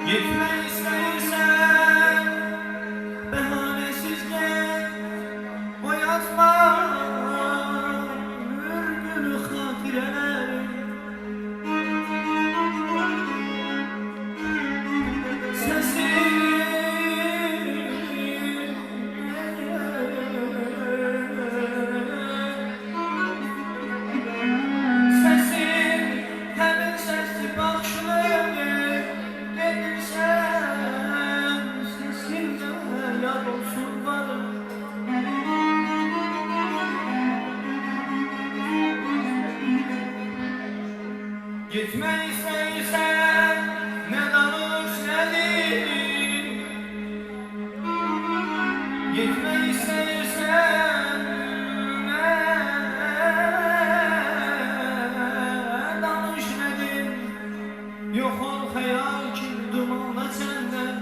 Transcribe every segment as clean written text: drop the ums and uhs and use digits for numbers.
Gitme istersen bahanesiz gel, oynatma ömrünü hatireler. Gitme istersen ne danış ne din. Gitme istersen ne danış ne din. Yok ol hayal ki dumanla senden.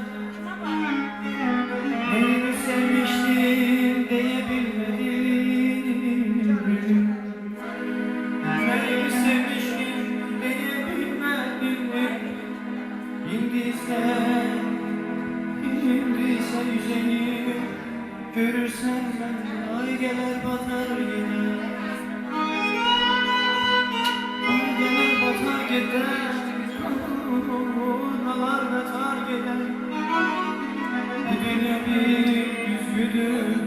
Beni sevmiştin diyebilmedim. Beni sevmiştin İndiyse yüzeyim, görürsen ben ay gelir batar yine. Ay gelir batar gider, nalar batar gider. Bu dünya bir güzgüdür,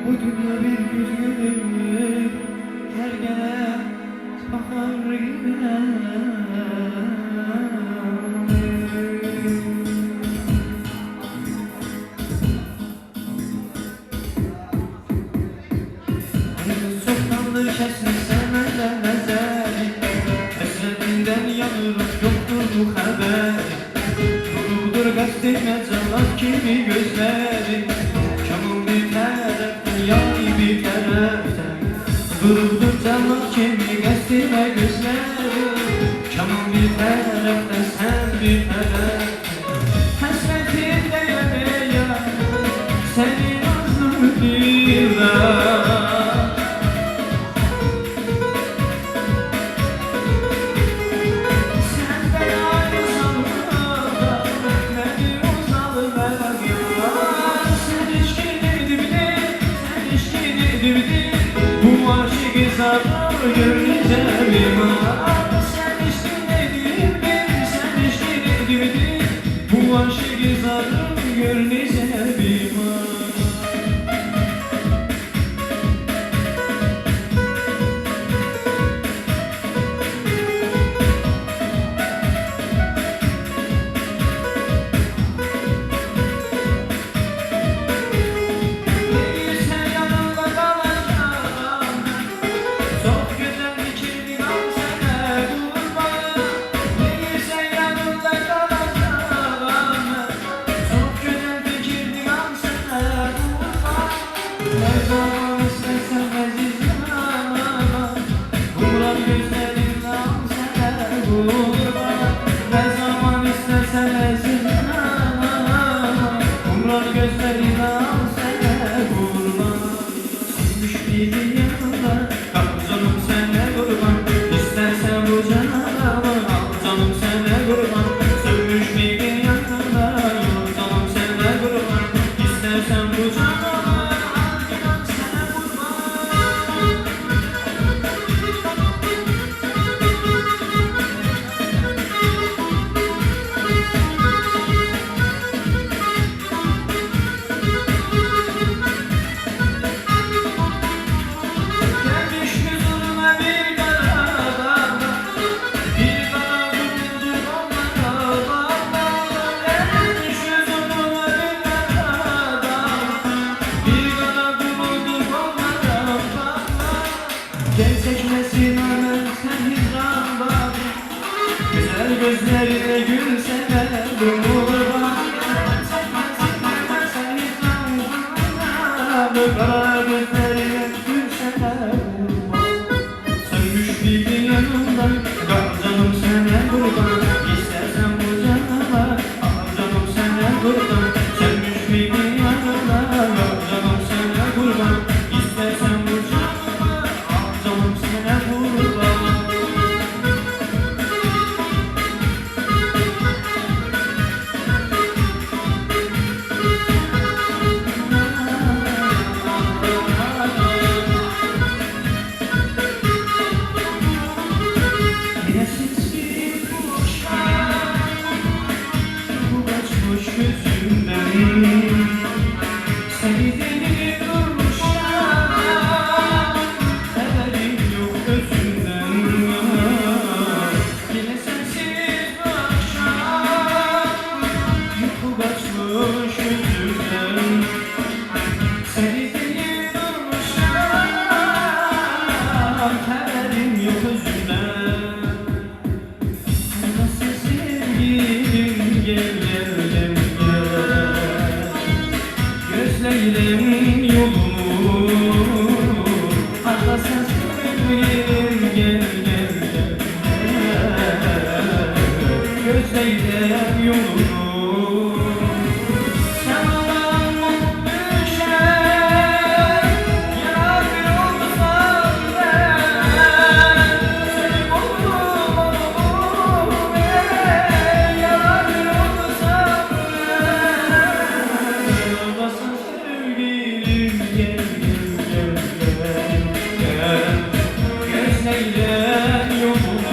bu dünya bir güzgüdür. Her gelen bakar yine. Kesmiş sevmeden ezeli, hasretinden yanırım yoktur bu haber. Durudur gazetine canlar kimi gözleri, Kamil bir taraftan yay bir taraftan. Durudur canlar kimi gazetine gözleri, Kamil bir taraftan sen bir taraftan. Hasretinden yanıyor senin ağzın dilden. Bu aşık zarur göreceğim ama sen işledin bir, sen işledin. Bu aşık zarur göreceğim gözlerine gülsene durma. Kara gözlerine gülsene durma. Sönmüş bir yanımdan kal canım sana kurban. İstersen bu canıma al canım sana kurban. Sönmüş bir yanımdan kal canım sana kurban. İstersen bu canıma al canım sana kurban. gözleylem yolunu. Sen aman düşer, yanar bir olmasan ben. Senin oldum yanar bir olmasan ben. Olmasın sevgilim, gel gel gel gel. Gözleylem yolunu.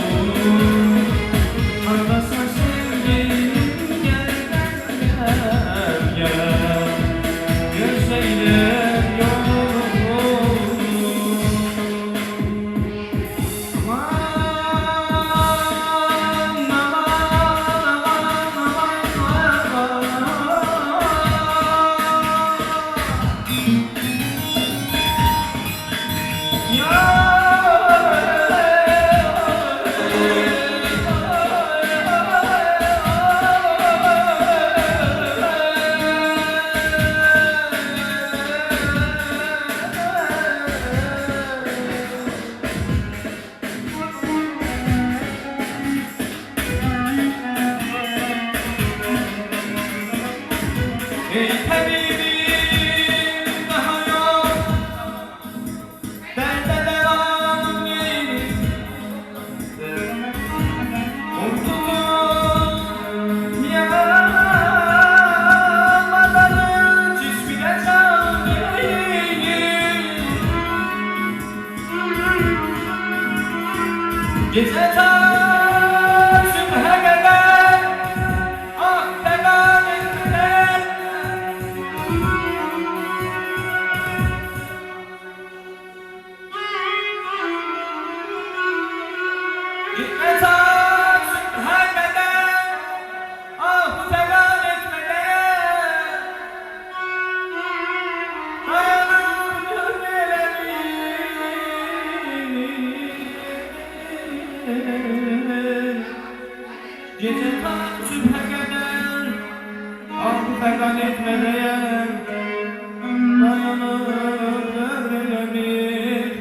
Olmasın sevgilim, gel gel gel. Gözleylem yolunu. Aman ey tabibim daha yok, derde devam yeni. Kurtulun yaralarının cismine can yeni. Gece ta sübhe kadar ah devam ettiler. Gitme ta sübhe kadar ah devam etmeler. Dayanır gölgelerin. Gece ta sübhe kadar ah devam etmeler. Dayanır gölgelerin.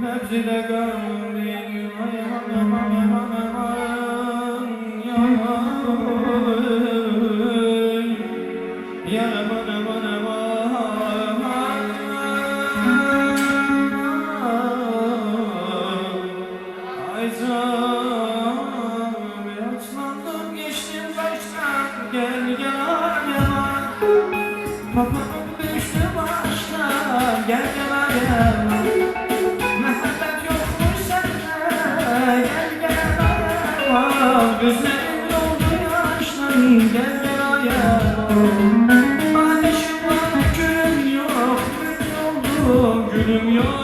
Hepsi de gönlüm. Ay aman aman aman aman ya. Ya aman aman aman. Ay canım yaşlandım geçtim baştan. Gel gel gel. Papağanım düştü baştan. Gel gel gel. Mehabbet yokmuş sende. Gel gel ayağıma. Gözlerim doldu yaştan. Gel gel ayağıma. Ateşim var gülüm yok. Gül oldum gülüm yok.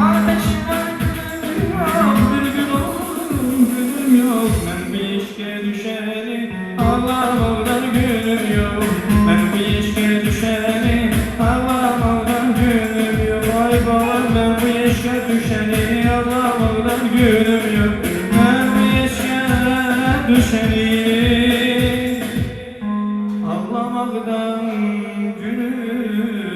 Ateşim var gülüm yok. Gül oldum gülüm yok. Ben bir işe düşeni ağlamadan gülüm yok. Ben bir işe düşeni ağlamadan gülüm yok. Ay babam ben bu işe düşeni ağlamadan gülüm yok. Ben bir işe düşeni ağlamadan gülüm